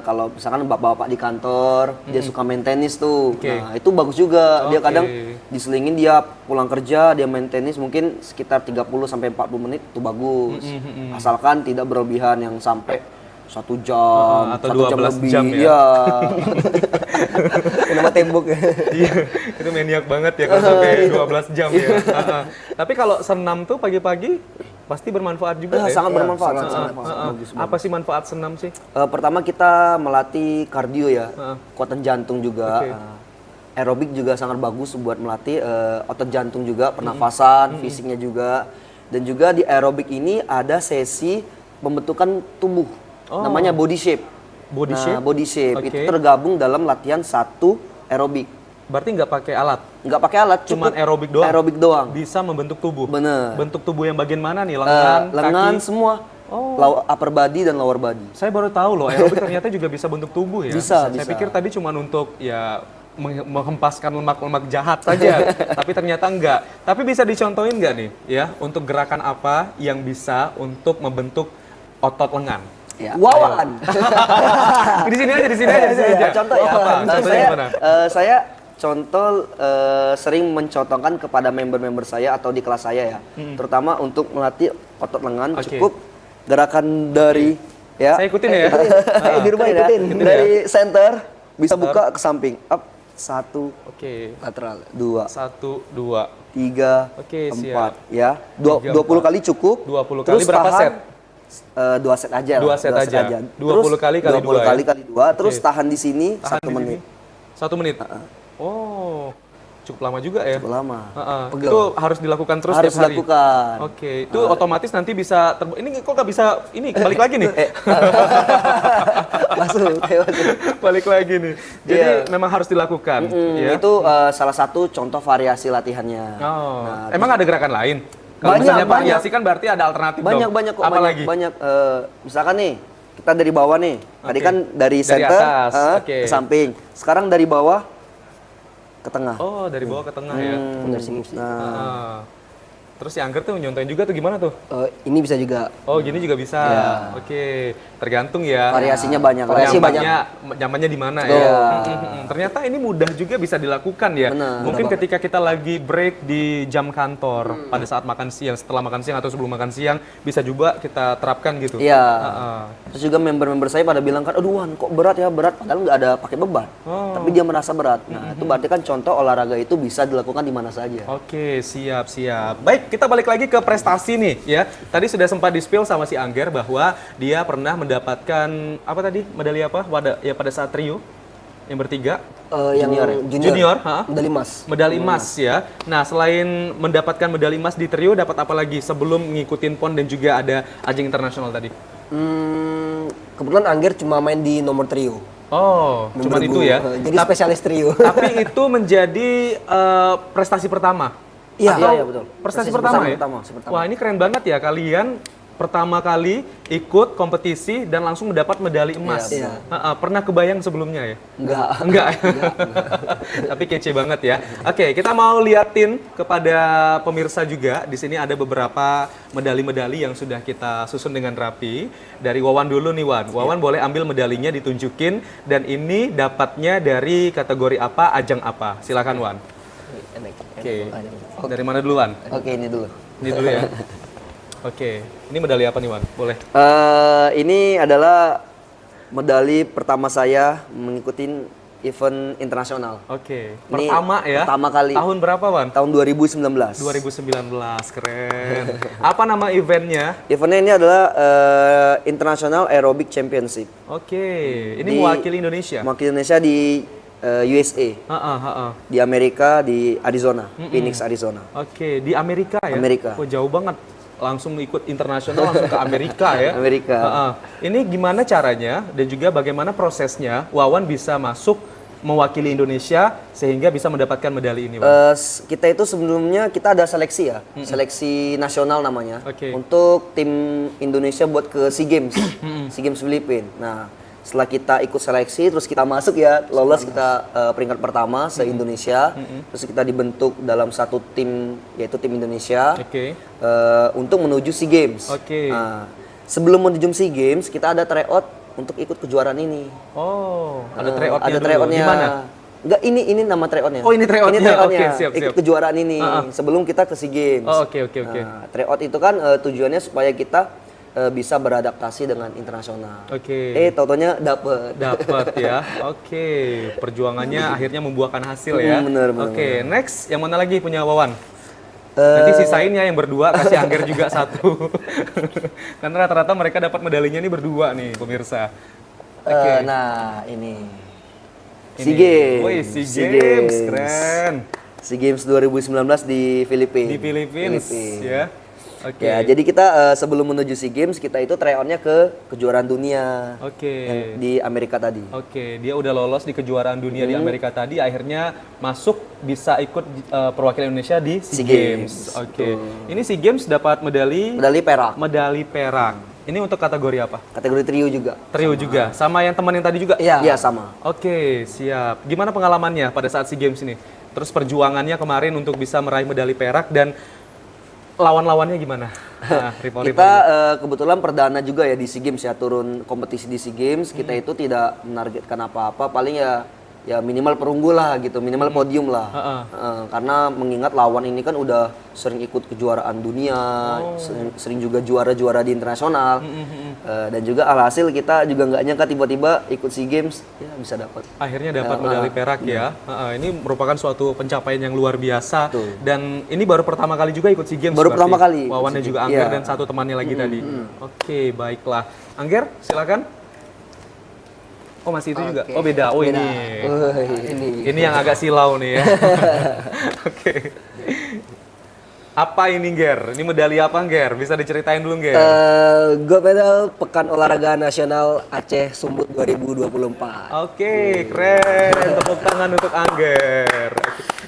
kalau misalkan bapak-bapak di kantor dia suka main tenis tuh. Nah, itu bagus juga. Dia kadang diselingin dia pulang kerja dia main tenis mungkin sekitar 30 sampai 40 menit itu bagus. Asalkan tidak berlebihan yang sampai 1 jam,
atau
1 jam
12
lebih.
jam ya.
Iya.
Nama tembok.
Iya, itu maniak banget ya kalau sampai 12 jam ya. Tapi kalau senam tuh pagi-pagi pasti bermanfaat juga ya.
Sangat bermanfaat.
sangat,
Bagus.
Apa sih manfaat senam sih?
Pertama kita melatih kardio ya, kekuatan jantung juga.
Oke.
Aerobik juga sangat bagus buat melatih otot jantung juga, pernafasan, fisiknya juga. Dan juga di aerobik ini ada sesi pembentukan tubuh, namanya body shape.
Body shape?
Body shape
Oke.
itu tergabung dalam latihan 1 aerobik.
Berarti nggak pakai alat,
Nggak pakai alat,
cuman
cukup
aerobik doang.
Aerobik doang.
Bisa membentuk tubuh.
Bener.
Bentuk tubuh yang bagian mana nih? Lengan,
Lengan
kaki?
semua. Upper body dan lower body.
Saya baru tahu loh, aerobik ternyata juga bisa bentuk tubuh ya.
Bisa,
Saya
bisa.
pikir tadi cuma untuk ya menghempaskan lemak-lemak jahat saja, tapi ternyata enggak. Tapi bisa dicontohin nggak nih, ya, untuk gerakan apa yang bisa untuk membentuk otot lengan?
Ya.
Wawan.
Di sini aja, di sini aja.
Contoh ya.
Apa? Contohnya gimana?
Saya contoh sering mencontohkan kepada member-member saya atau di kelas saya ya, terutama untuk melatih otot lengan.
Oke.
Cukup gerakan dari ya.
Saya ikutin ya.
Di rumah ikutin.
Dari center bisa buka ke samping. Up 1,
Oke.
Lateral.
2,
1, 2.
3,
Oke,
4
siap.
ya.
3,
20 kali cukup.
20
Terus
kali berapa
tahan,
set?
2 set aja.
2
lah,
set
dua
aja. 20 kali kali
20
dua ya?
kali kali 2. Terus
Oke.
tahan di sini
Tahan
1
di
menit.
sini. 1 menit. Oh, cukup lama juga ya.
Cukup lama.
Pegel.
Itu harus dilakukan terus
Harus
setiap hari.
dilakukan.
Oke, itu otomatis nanti bisa ini kok nggak bisa ini balik lagi nih.
Masuk.
Balik lagi nih. Jadi
Iya.
memang harus dilakukan ya.
Itu salah satu contoh variasi latihannya.
Oh.
Nah,
Emang ada gerakan lain? Kalau
Banyak,
misalnya
banyak.
variasi kan berarti ada alternatif
banyak
dong.
banyak kok.
Apa
banyak,
lagi?
Banyak. Misalkan nih kita dari bawah nih. Tadi
Oke.
kan dari
Dari
center
atas, oke.
ke samping. Sekarang dari bawah ke tengah.
Oh, dari bawah ke tengah ya.
Benar sih, Mufti.
Nah,
Ah. Terus si Angger tuh nyontoin juga tuh gimana tuh?
Ini bisa juga.
Oh, gini juga bisa. Oke, tergantung ya.
variasinya banyak.
Variasi
Nyamannya di mana
Betul.
ya. Ternyata ini mudah juga bisa dilakukan ya.
Benar.
Mungkin ketika kita lagi break di jam kantor pada saat makan siang, setelah makan siang atau sebelum makan siang bisa juga kita terapkan gitu.
Iya.
Heeh.
Terus juga member-member saya pada bilang kan, aduh Wan, kok berat ya, berat. Padahal nggak ada pakai beban. Tapi dia merasa berat. Nah, itu berarti kan contoh olahraga itu bisa dilakukan di mana saja.
Oke, siap, siap. Baik, kita balik lagi ke prestasi nih ya. Tadi sudah sempat di-spill sama si Angger bahwa dia pernah mendapatkan apa tadi? Medali apa? Pada saat trio yang bertiga.
Yang
Junior, ha?
Medali emas.
Medali emas ya. Nah, selain mendapatkan medali emas di trio, dapat apa lagi sebelum ngikutin PON dan juga ada ajang internasional tadi?
Kebetulan Angger cuma main di nomor trio.
Oh, cuma itu ya.
Jadi spesialis trio.
Tapi itu menjadi prestasi pertama.
Iya,
Atau
iya, betul.
Prestasi
Prestasi
pertama ya?
pertama.
Wah, ini keren banget ya kalian pertama kali ikut kompetisi dan langsung mendapat medali emas.
Iya.
Pernah kebayang sebelumnya ya?
Enggak.
Enggak. Tapi kece banget ya. Oke, kita mau liatin kepada pemirsa juga. Di sini ada beberapa medali-medali yang sudah kita susun dengan rapi. Dari Wawan dulu nih, Wan. Wawan boleh ambil medalinya ditunjukin dan ini dapatnya dari kategori apa, ajang apa. Silakan, Wan. Oke. Dari mana dulu, Wan?
Oke, ini dulu.
Ini dulu ya. Oke. Ini medali apa nih, Wan? Boleh.
Ini adalah medali pertama saya mengikuti event internasional.
Oke.
Ini
Pertama ya.
pertama kali.
Tahun berapa, Wan?
Tahun 2019.
2019. Keren. Apa nama eventnya?
Eventnya ini adalah International Aerobic Championship.
Oke. Ini
Di-
mewakili Indonesia.
Mewakili Indonesia di USA, di Amerika, di Arizona, Phoenix, Arizona.
Oke, di Amerika ya?
Amerika.
Oh, jauh banget. Langsung ikut internasional, langsung ke Amerika ya?
Amerika.
Ini gimana caranya dan juga bagaimana prosesnya Wawan bisa masuk mewakili Indonesia sehingga bisa mendapatkan medali ini, Wan?
Kita itu sebelumnya kita ada seleksi ya, seleksi nasional namanya,
Oke.
untuk tim Indonesia buat ke SEA Games, SEA Games Filipina. Nah, setelah kita ikut seleksi, terus kita masuk ya, lolos kita peringkat pertama se-Indonesia, terus kita dibentuk dalam satu tim, yaitu tim Indonesia,
Oke.
untuk menuju SEA Games.
Oke.
Nah, sebelum menuju SEA Games, kita ada tryout untuk ikut kejuaraan ini.
Oh, ada
Ada
tryoutnya dulu.
tryoutnya.
Di mana?
Enggak, ini nama tryoutnya.
Oh, ini tryoutnya. Oke, siap,
Ikut
siap.
kejuaraan ini sebelum kita ke SEA Games.
Oh, oke.
Nah, tryout itu kan tujuannya supaya kita bisa beradaptasi dengan internasional.
Oke.
Tautonya dapet.
Dapat ya. Oke. Perjuangannya akhirnya membuahkan hasil ya.
Bener.
Oke, next yang mana lagi punya Wawan? Nanti sisain ya yang berdua, kasih Angger juga satu. Karena rata-rata mereka dapat medalinya ini berdua nih pemirsa. Oke.
Nah, ini.
Ini.
SEA Games.
Wih, SEA Games, keren.
SEA Games 2019 di Filipina.
Di Philippines, ya. Oke.
Ya, jadi kita sebelum menuju SEA Games kita itu try on-nya ke kejuaraan dunia.
Oke.
Yang di Amerika tadi.
Oke, dia udah lolos di kejuaraan dunia di Amerika tadi, akhirnya masuk bisa ikut perwakilan Indonesia di SEA Games. Oke. Ini SEA Games dapat medali
Perak.
medali perak. Ini untuk kategori apa?
Kategori trio juga.
Trio juga. Sama yang teman yang tadi juga?
Iya, sama.
Oke, siap. Gimana pengalamannya pada saat SEA Games ini? Terus perjuangannya kemarin untuk bisa meraih medali perak dan lawan-lawannya gimana? Nah,
Kita kebetulan perdana juga ya di SEA Games ya, turun kompetisi di SEA Games. Kita itu tidak menargetkan apa-apa, paling ya minimal perunggu lah gitu, minimal podium lah. Karena mengingat lawan ini kan udah sering ikut kejuaraan dunia, sering juga juara-juara di internasional. Dan juga alhasil kita juga nggak nyangka tiba-tiba ikut SEA Games ya bisa dapat.
Akhirnya dapat medali perak ya. Ini merupakan suatu pencapaian yang luar biasa. Dan ini baru pertama kali juga ikut SEA Games.
Baru pertama kali.
Wawan dan juga Angger dan satu temannya lagi tadi. Oke, baiklah. Angger, silakan. Oh, masih itu juga. Oh, beda. Oh, ini. Ini yang agak silau nih ya. Oke. Apa ini, Ger? Ini medali apa, Ger? Bisa diceritain dulu, Ger?
Gold medal Pekan Olahraga Nasional Aceh Sumut 2024.
Oke, keren. Tepuk tangan untuk Angger.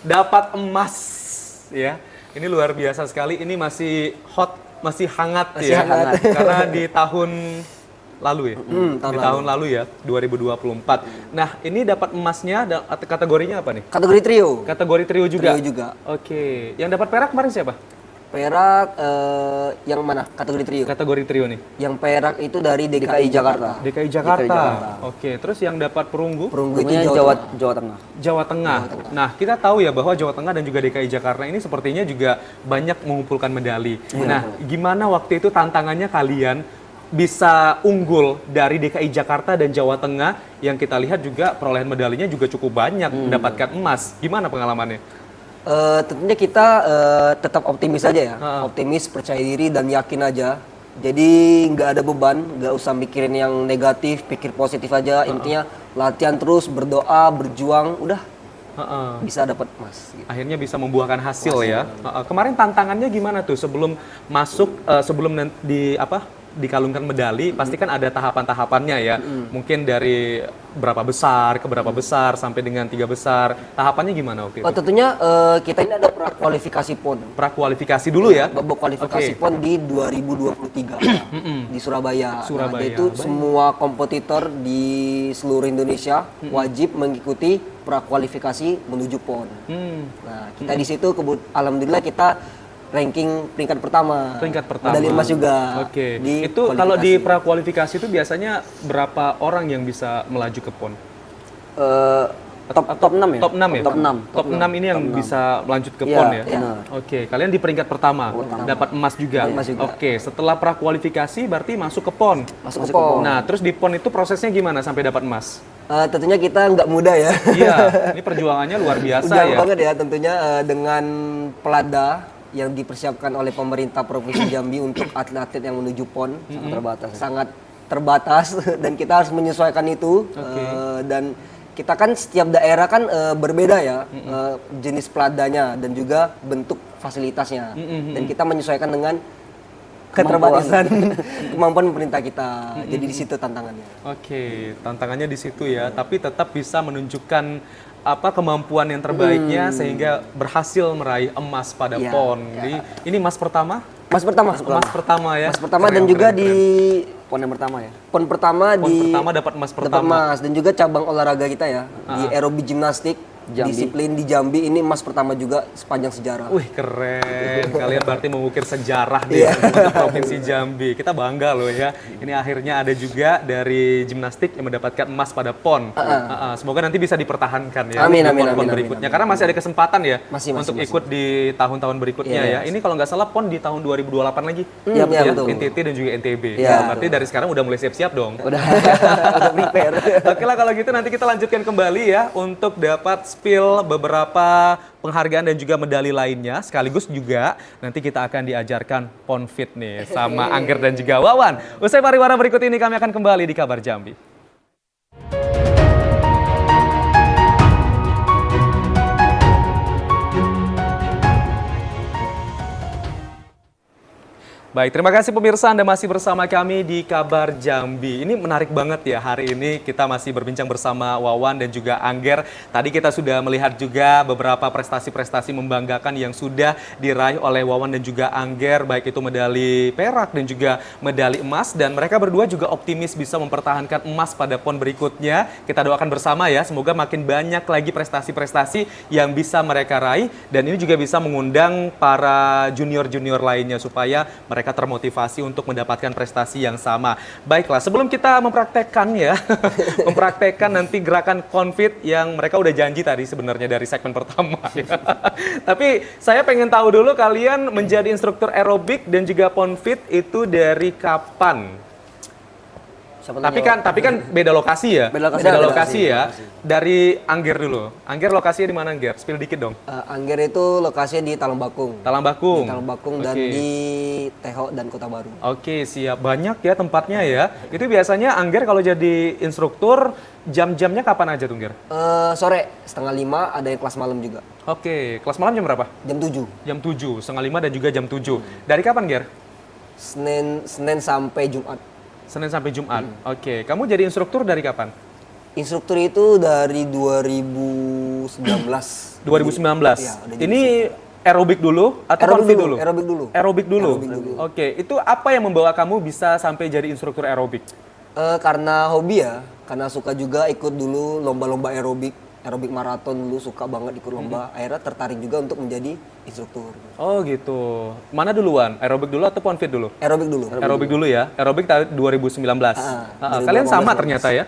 Dapat emas, ya. Ini luar biasa sekali. Ini masih hot, masih hangat ya. Karena di tahun lalu ya? Di tahun lalu ya, 2024. Nah, ini dapat emasnya, kategorinya apa nih?
Kategori trio.
Kategori trio juga?
Trio juga.
Oke. Yang dapat perak kemarin siapa?
Perak yang mana? Kategori trio.
Kategori trio nih?
Yang perak itu dari DKI Jakarta.
DKI Jakarta. Oke, terus yang dapat perunggu?
Perunggu itu
Jawa Tengah.
Jawa Tengah. Nah, kita tahu ya bahwa Jawa Tengah dan juga DKI Jakarta ini sepertinya juga banyak mengumpulkan medali. Nah, gimana waktu itu tantangannya kalian bisa unggul dari DKI Jakarta dan Jawa Tengah yang kita lihat juga perolehan medalinya juga cukup banyak mendapatkan emas. Gimana pengalamannya?
Tentunya kita tetap optimis aja ya, optimis, percaya diri dan yakin aja. Jadi nggak ada beban, nggak usah mikirin yang negatif, pikir positif aja. Intinya latihan terus, berdoa, berjuang, udah bisa dapat emas. Gitu.
Akhirnya bisa membuahkan hasil ya. Kemarin tantangannya gimana tuh sebelum masuk, sebelum dikalungkan medali, pasti kan ada tahapan-tahapannya ya. Mungkin dari berapa besar ke berapa besar sampai dengan 3 besar. Tahapannya gimana waktu itu?
Tentunya kita ini ada prakualifikasi PON.
Prakualifikasi dulu ya?
Babak kualifikasi PON di 2023 di Surabaya.
Surabaya.
Nah, itu semua kompetitor di seluruh Indonesia wajib mengikuti prakualifikasi menuju PON. Nah, kita di situ alhamdulillah kita ranking peringkat pertama.
Peringkat pertama.
Medali emas juga.
Oke. Itu kalau di prakualifikasi itu biasanya berapa orang yang bisa melaju ke PON?
Top 6 ya?
Top 6 ya? Top 6 ini yang bisa lanjut ke PON ya? Oke, kalian di peringkat pertama. Dapat emas juga? Oke, setelah prakualifikasi berarti masuk ke PON?
Masuk ke PON.
Nah, terus di PON itu prosesnya gimana sampai dapat emas?
Tentunya kita nggak mudah ya.
Iya, ini perjuangangannya luar biasa
Jauh
ya?
banget ya tentunya dengan pelada yang dipersiapkan oleh pemerintah Provinsi Jambi untuk atlet-atlet yang menuju PON sangat terbatas dan kita harus menyesuaikan itu. Dan kita kan setiap daerah kan berbeda ya jenis peladanya dan juga bentuk fasilitasnya dan kita menyesuaikan dengan keterbatasan kemampuan pemerintah kita. Jadi di situ tantangannya. Oke,
tantangannya di situ ya, tapi tetap bisa menunjukkan kemampuan yang terbaiknya sehingga berhasil meraih emas pada PON. Jadi ini emas pertama?
Emas pertama ya. Emas pertama dan juga di
PON yang pertama ya.
PON pertama
dapat emas pertama.
Dapat emas dan juga cabang olahraga kita ya di aerobik gimnastik
Jambi.
disiplin di Jambi ini emas pertama juga sepanjang sejarah.
Wih keren, kalian berarti mengukir sejarah di untuk Provinsi Jambi. Kita bangga loh ya. Ini akhirnya ada juga dari gimnastik yang mendapatkan emas pada PON. Semoga nanti bisa dipertahankan ya
Amin,
di
amin,
PON-PON
amin,
berikutnya.
amin.
Karena masih ada kesempatan ya
Masih,
untuk
masih.
ikut di tahun-tahun berikutnya
Iya,
ya. Ini kalau nggak salah PON di tahun 2028 lagi.
Iya,
ya,
betul.
NTT dan juga NTB.
Iya,
Berarti dari sekarang udah mulai siap-siap dong.
Udah prepare.
Oke lah kalau gitu nanti kita lanjutkan kembali ya untuk dapat spill beberapa penghargaan dan juga medali lainnya. Sekaligus juga nanti kita akan diajarkan Ponfit nih sama Angger dan juga Wawan. Usai pariwara berikut ini kami akan kembali di Kabar Jambi. Baik, terima kasih pemirsa Anda masih bersama kami di Kabar Jambi. Ini menarik banget ya, hari ini kita masih berbincang bersama Wawan dan juga Angger. Tadi kita sudah melihat juga beberapa prestasi-prestasi membanggakan yang sudah diraih oleh Wawan dan juga Angger, baik itu medali perak dan juga medali emas. Dan mereka berdua juga optimis bisa mempertahankan emas pada PON berikutnya. Kita doakan bersama ya, semoga makin banyak lagi prestasi-prestasi yang bisa mereka raih. Dan ini juga bisa mengundang para junior-junior lainnya supaya mereka termotivasi untuk mendapatkan prestasi yang sama. Baiklah, sebelum kita mempraktekkan ya, mempraktekkan nanti gerakan Ponfit yang mereka udah janji tadi sebenarnya dari segmen pertama ya. Tapi saya pengen tahu dulu kalian menjadi instruktur aerobik dan juga Ponfit itu dari kapan? Tapi kan beda lokasi ya.
Beda lokasi.
Beda
Beda
lokasi
lokasi,
ya. Dari Angger dulu. Angger lokasinya di mana Angger? Spill dikit dong.
Angger itu lokasinya di Talambakung.
Talambakung.
Di Talambakung dan
Oke.
di Teho dan Kota Baru.
Oke, siap. Banyak ya tempatnya ya. Itu biasanya Angger kalau jadi instruktur, jam-jamnya kapan aja tuh, Angger?
Sore, 4:30 ada yang kelas malam juga.
Oke, kelas malam jam berapa?
Jam 7.
Jam 7, 4:30 dan juga jam 7. Dari kapan, Ger?
Senin sampai Jumat.
Senin sampai Jumat. Oke, kamu jadi instruktur dari kapan?
Instruktur itu dari 2019.
2019.
Iya, udah jadi
Ini aerobik dulu atau
Aerobik
Ponfit
dulu,
dulu?
aerobik dulu.
Aerobik dulu.
Aerobik dulu.
Oke, itu apa yang membawa kamu bisa sampai jadi instruktur aerobik?
Karena hobi ya, karena suka juga ikut dulu lomba-lomba aerobik maraton dulu, suka banget ikut lomba. Akhirnya tertarik juga untuk menjadi instruktur.
Oh gitu. Mana duluan? Aerobik dulu atau Ponfit dulu?
Aerobik dulu.
Aerobik dulu ya. Aerobik tahun 2019. Kalian
2018.
sama ternyata ya?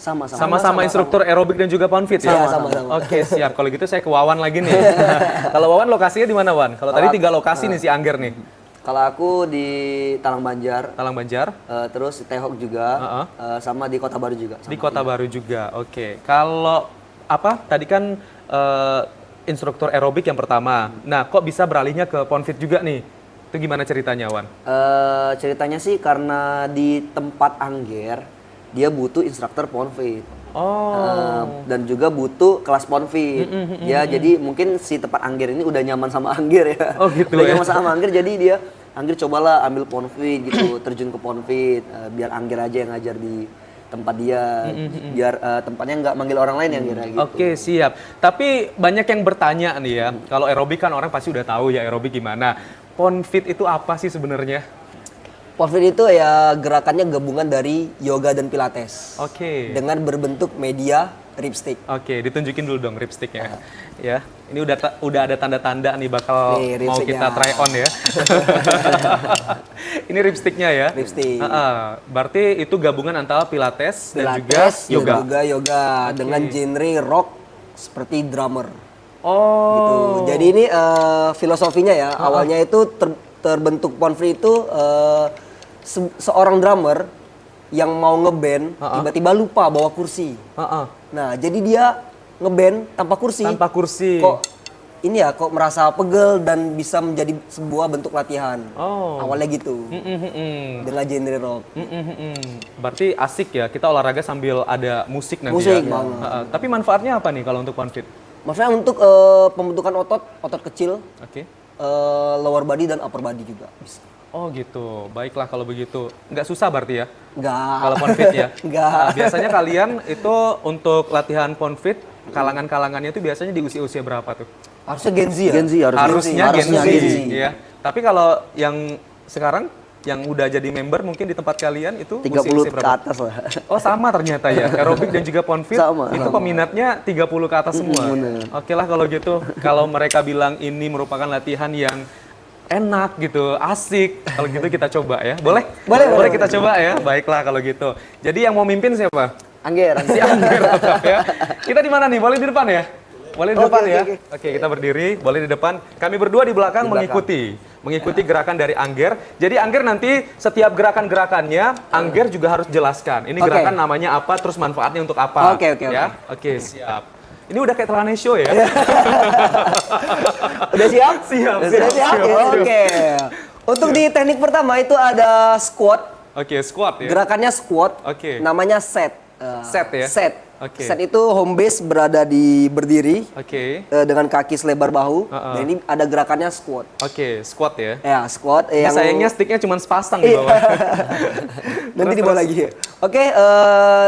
Sama-sama.
Sama-sama instruktur aerobik dan juga Ponfit ya?
Sama-sama.
Oke, siap. Kalau gitu saya ke Wawan lagi nih. Kalau Wawan lokasinya di mana, Wan? Kalau tadi 3 lokasi nih si Angger nih.
Kalau aku di Talang Banjar,
Talang Banjar,
terus di Tehok juga, sama di Kota Baru juga.
di Kota Baru juga. Oke. Kalau apa? Tadi kan instruktur aerobik yang pertama. Nah, kok bisa beralihnya ke Ponfit juga nih? Itu gimana ceritanya, Wan?
Ceritanya sih karena di tempat Angger, dia butuh instruktur Ponfit. Dan juga butuh kelas Ponfit. Ya, jadi mungkin si tempat Angger ini udah nyaman sama Angger ya.
Oh, gitu
udah
ya.
nyaman sama Angger, jadi dia Angger cobalah ambil Ponfit gitu, terjun ke Ponfit, biar Angger aja yang ngajar di tempat dia, biar tempatnya nggak manggil orang lain yang gitu.
Oke, siap. Tapi banyak yang bertanya nih ya, kalau aerobik kan orang pasti udah tahu ya aerobik gimana. Ponfit itu apa sih sebenarnya?
Ponfit itu ya gerakannya gabungan dari yoga dan pilates.
Oke.
Dengan berbentuk media ripstick.
Oke, ditunjukin dulu dong ripsticknya. Ya, ini udah ada tanda-tanda nih bakal
Nih,
mau
ripsticknya.
kita try on ya. Ini ripsticknya ya.
Ripstick.
Berarti itu gabungan antara pilates, dan juga
Pilates
yoga.
dan juga yoga dengan genre rock seperti drummer.
Oh.
Gitu. Jadi ini filosofinya ya, awalnya itu terbentuk Ponfit itu seorang drummer yang mau ngeband tiba-tiba lupa bawa kursi. Nah, jadi dia ngeband tanpa kursi.
Tanpa kursi.
Kok ini ya, kok merasa pegel dan bisa menjadi sebuah bentuk latihan.
Oh.
Awalnya gitu. Dengan genre rock.
Berarti asik ya, kita olahraga sambil ada musik nanti
Musik
ya.
banget.
Tapi manfaatnya apa nih kalau untuk Ponfit?
Maksudnya untuk pembentukan otot kecil,
Oke.
lower body dan upper body juga bisa.
Oh gitu, baiklah kalau begitu. Nggak susah berarti ya?
Enggak.
Kalau Ponfit ya?
Nggak.
Nah, biasanya kalian itu untuk latihan Ponfit, kalangan-kalangannya itu biasanya di usia-usia berapa tuh?
Harusnya Gen Z ya?
Gen Z
Harusnya Gen Z.
Gen Z.
Ya. Tapi kalau yang sekarang yang udah jadi member mungkin di tempat kalian itu
30
usia
ke atas lah.
Oh sama ternyata ya, aerobik dan juga ponfit itu peminatnya 30 ke atas semua. Oke lah kalau gitu, kalau mereka bilang ini merupakan latihan yang enak gitu, asik, kalau gitu kita coba ya, boleh? Boleh kita coba ya, baiklah kalau gitu. Jadi yang mau mimpin siapa?
Angger.
Si Angger ya. Kita di mana nih? Boleh di depan ya? Boleh di depan ya? Oke, kita berdiri, boleh di depan. Kami berdua di belakang mengikuti gerakan dari Angger. Jadi Angger nanti setiap gerakan-gerakannya Angger juga harus jelaskan. Ini gerakan namanya apa, terus manfaatnya untuk apa. Oke, siap. Ini udah kayak Telane Show ya?
Udah siap?
Siap.
Oke. Untuk di teknik pertama itu ada squat.
Oke, squat ya.
Gerakannya squat.
Oke.
Namanya set.
Set ya?
Set.
Oke.
Set itu home base berada di berdiri.
Oke.
Dengan kaki selebar bahu. Dan ini ada gerakannya squat.
Oke, squat ya.
Ya, squat.
Ini sayangnya sticknya cuma sepasang di bawah.
Nanti dibawa lagi. Oke,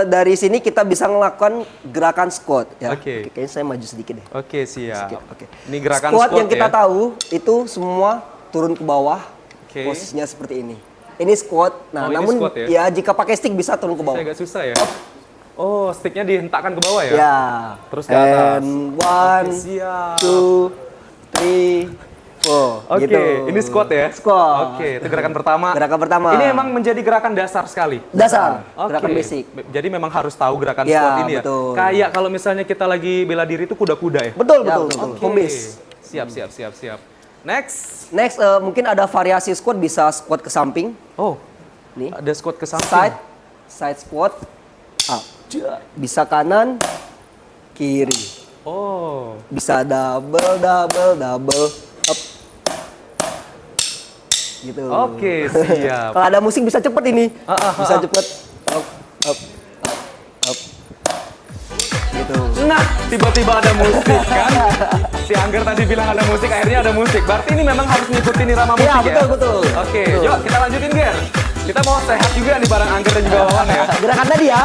dari sini kita bisa melakukan gerakan squat. Ya.
Oke.
Kayaknya saya maju sedikit deh.
Oke, siap.
Oke.
Ini gerakan
Squat yang kita
ya?
tahu itu semua turun ke bawah.
Oke.
Posisinya seperti ini. Ini squat. Nah,
Oh, ini
namun
squat
ya jika pakai stick bisa turun ke bawah.
Saya agak susah ya. Oh, sticknya dihentakkan ke bawah ya?
Ya.
Terus ke atas.
And 1,
Siap.
2, 3, 4.
Oke,
Gitu.
ini squat ya?
Squat.
Oke, itu gerakan pertama.
Gerakan pertama.
Ini emang menjadi gerakan dasar sekali.
Dasar.
Oke.
Gerakan basic.
Jadi memang harus tahu gerakan
Ya,
squat ini ya.
betul.
Kayak kalau misalnya kita lagi bela diri itu kuda-kuda ya.
Betul.
Oke.
Home base.
Siap. Next.
Next, mungkin ada variasi squat, bisa squat ke samping.
Oh,
Nih.
ada squat ke samping.
Side squat. Up. Bisa kanan, kiri.
Oh.
Bisa double, up. Gitu.
Oke, siap.
Kalau ada musik bisa cepet ini. Bisa cepet. Up. Gitu.
Nah, tiba-tiba ada musik kan? Si Angger tadi bilang ada musik, akhirnya ada musik. Berarti ini memang harus ngikutin irama musik ya?
Iya, betul.
Oke, yuk kita lanjutin, Ger. Kita mau sehat juga nih bareng Angger dan juga Wawan ya.
Gerakan tadi ya.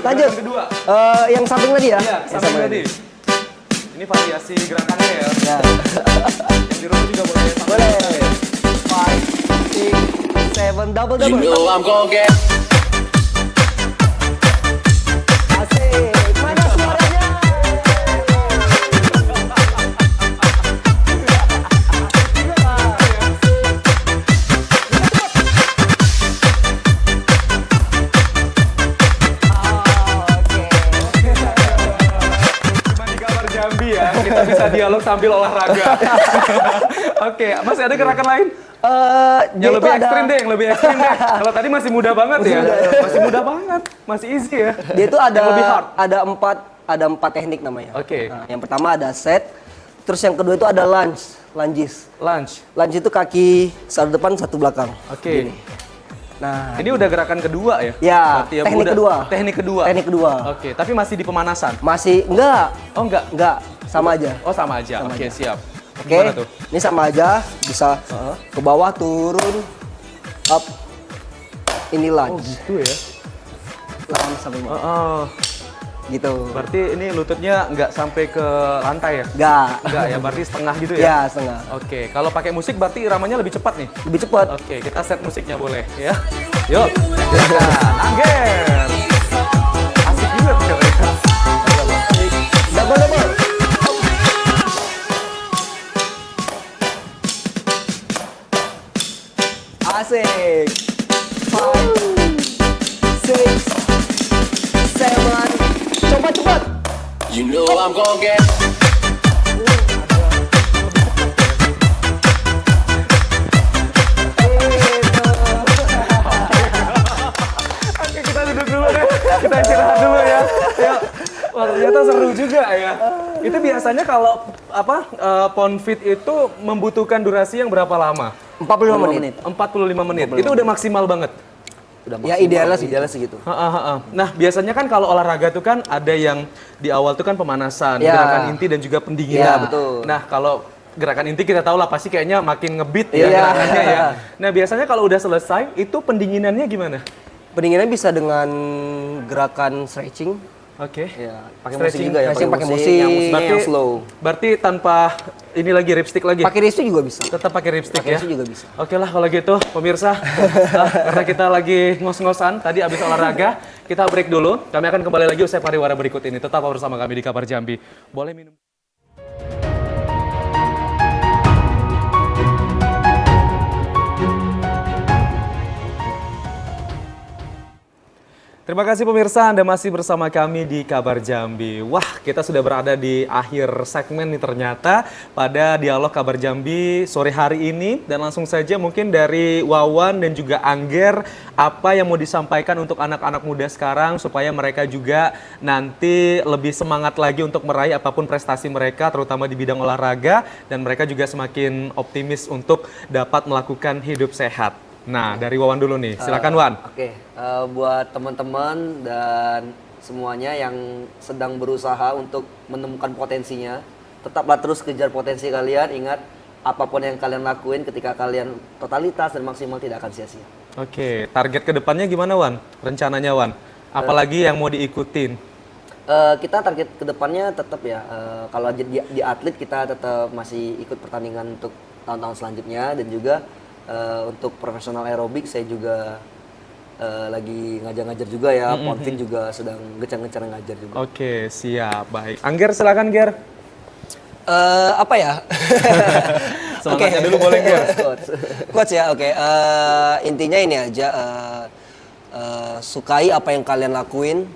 Lanjut.
Kedua.
Yang samping tadi ya?
Iya, samping tadi. Ini variasi gerakannya ya.
Ya.
Yang di rumah juga boleh.
Boleh. 5, 6, 7, double.
You know I'm gonna get.
Asik. Mana suaranya?
Cuma di kamar Jambi ya, kita bisa dialog sambil olahraga. Oke, masih ada gerakan lain? Yang lebih ekstrim deh, Kalau tadi masih mudah banget ya. Masih mudah banget, masih easy ya.
Dia itu ada
Yang lebih hard.
ada empat teknik namanya.
Oke.
Nah, yang pertama ada set, terus yang kedua itu ada lunges. Lunge itu kaki satu depan satu belakang.
Oke.
Gini. Nah,
Ini udah gerakan kedua ya?
Ya,
Berarti
teknik
udah-
kedua.
Teknik kedua.
teknik kedua.
Oke, tapi masih di pemanasan.
Masih enggak,
Oh enggak.
sama aja.
Oh sama aja. Oke, siap.
Oke.
Gimana tuh?
Ini sama aja, bisa ke bawah turun, up. Ini lunge.
Itu ya.
Lunge sampai bawah.
Oh,
Gitu.
berarti ini lututnya nggak sampai ke lantai ya?
Enggak.
Enggak ya, berarti setengah gitu ya?
Ya, setengah.
Oke, kalau pakai musik berarti iramanya lebih cepat nih.
Lebih cepat.
Oke, kita set musiknya boleh ya. Yuk, silakan. Angger. Asik juga tuh mereka.
Double. Asik. 5, 6, 7. Coba cepat.
You know I'm gonna get.
Oke, kita duduk dulu deh. Kita istirahat dulu ya. Yuk. Wah, ternyata seru juga ya. Itu biasanya kalau ponfit itu membutuhkan durasi yang berapa lama?
45 menit.
45 menit. Itu udah maksimal banget.
udah
Ya,
maksimal.
idealnya sih
segitu.
Nah, biasanya kan kalau olahraga tuh kan ada yang di awal tuh kan pemanasan,
Ya.
gerakan inti dan juga pendinginan.
Ya,
betul.
Nah, kalau gerakan inti kita tahu lah pasti kayaknya makin ngebit ya
Iya.
gerakannya ya. Nah, biasanya kalau udah selesai itu pendinginannya gimana?
Pendinginan bisa dengan gerakan stretching.
Oke.
Ya, pakai musik
Stretching,
juga ya,
stretching pakai musik.
yang musiknya yang slow.
Berarti tanpa ini lagi lipstick lagi?
Pakai wristnya juga bisa.
Tetap pakai lipstick
Pakai
ya?
wristnya juga bisa.
Oke lah kalau gitu pemirsa, karena kita lagi ngos-ngosan tadi abis olahraga, kita break dulu. Kami akan kembali lagi usai pariwara berikut ini. Tetap bersama kami di Kabar Jambi. Boleh minum. Terima kasih pemirsa, Anda masih bersama kami di Kabar Jambi. Wah, kita sudah berada di akhir segmen nih ternyata pada dialog Kabar Jambi sore hari ini. Dan langsung saja mungkin dari Wawan dan juga Angger, apa yang mau disampaikan untuk anak-anak muda sekarang supaya mereka juga nanti lebih semangat lagi untuk meraih apapun prestasi mereka, terutama di bidang olahraga. Dan mereka juga semakin optimis untuk dapat melakukan hidup sehat. Nah, dari Wawan dulu nih, silakan Wan.
Oke, buat teman-teman dan semuanya yang sedang berusaha untuk menemukan potensinya, tetaplah terus kejar potensi kalian. Ingat, apapun yang kalian lakuin ketika kalian totalitas dan maksimal tidak akan sia-sia.
Oke, target kedepannya gimana Wan? Rencananya Wan? Apalagi yang mau diikutin?
Kita target kedepannya tetap ya, kalau di atlet kita tetap masih ikut pertandingan untuk tahun-tahun selanjutnya, dan juga untuk profesional aerobik saya juga lagi ngajar-ngajar juga ya. Ponfit juga sedang gencar-gencar ngajar juga.
Oke, siap, baik. Angger silakan Ger.
Apa ya?
Semangatnya dulu boleh Ger.
Coach ya, oke. Intinya ini aja, sukai apa yang kalian lakuin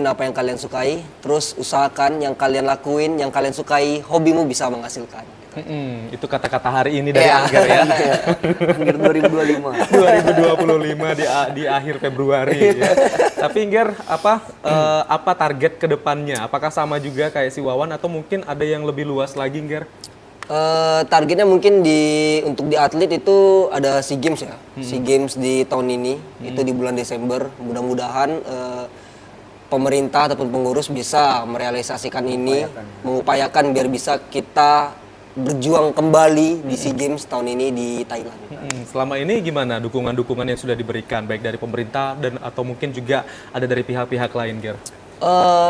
apa yang kalian sukai, terus usahakan yang kalian lakuin, yang kalian sukai, hobimu bisa menghasilkan.
Itu kata-kata hari ini dari
Iya.
Angger ya.
Angger 2025.
2025 di akhir Februari. Ya. Tapi Angger, apa target kedepannya? Apakah sama juga kayak si Wawan atau mungkin ada yang lebih luas lagi Angger?
Targetnya mungkin untuk di atlet itu ada SEA Games ya. SEA Games di tahun ini, itu di bulan Desember. Mudah-mudahan pemerintah ataupun pengurus bisa merealisasikan ini, mengupayakan biar bisa kita berjuang kembali di SEA Games tahun ini di Thailand.
Selama ini gimana dukungan-dukungan yang sudah diberikan baik dari pemerintah dan atau mungkin juga ada dari pihak-pihak lain, Ger?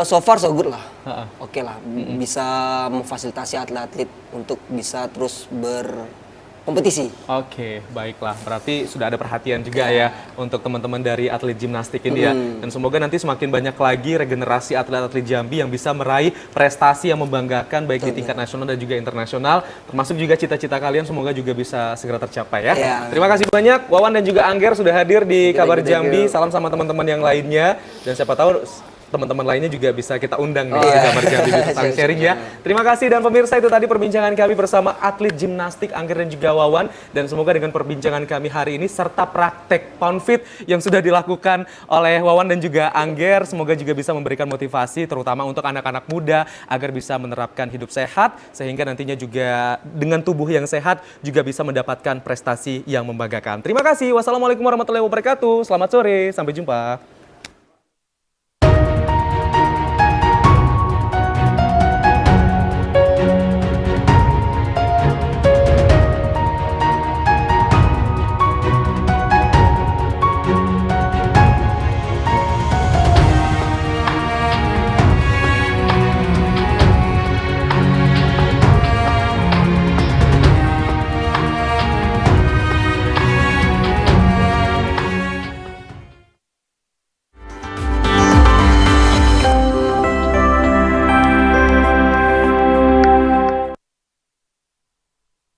So far so good lah. Oke lah, bisa memfasilitasi atlet-atlet untuk bisa terus berkompetisi.
Oke, baiklah. Berarti sudah ada perhatian juga ya untuk teman-teman dari atlet gimnastik ini ya. Dan semoga nanti semakin banyak lagi regenerasi atlet-atlet Jambi yang bisa meraih prestasi yang membanggakan baik di tingkat nasional dan juga internasional. Termasuk juga cita-cita kalian semoga juga bisa segera tercapai ya. Terima kasih banyak Wawan dan juga Angger sudah hadir di Kabar Jambi. Salam sama teman-teman yang lainnya. Dan siapa tahu teman-teman lainnya juga bisa kita undang nih di Kabar Jambi bisa saling sharing ya. Terima kasih dan pemirsa, itu tadi perbincangan kami bersama atlet gimnastik Angger dan juga Wawan, dan semoga dengan perbincangan kami hari ini serta praktek Ponfit yang sudah dilakukan oleh Wawan dan juga Angger semoga juga bisa memberikan motivasi terutama untuk anak-anak muda agar bisa menerapkan hidup sehat sehingga nantinya juga dengan tubuh yang sehat juga bisa mendapatkan prestasi yang membanggakan. Terima kasih. Wassalamualaikum warahmatullahi wabarakatuh. Selamat sore. Sampai jumpa.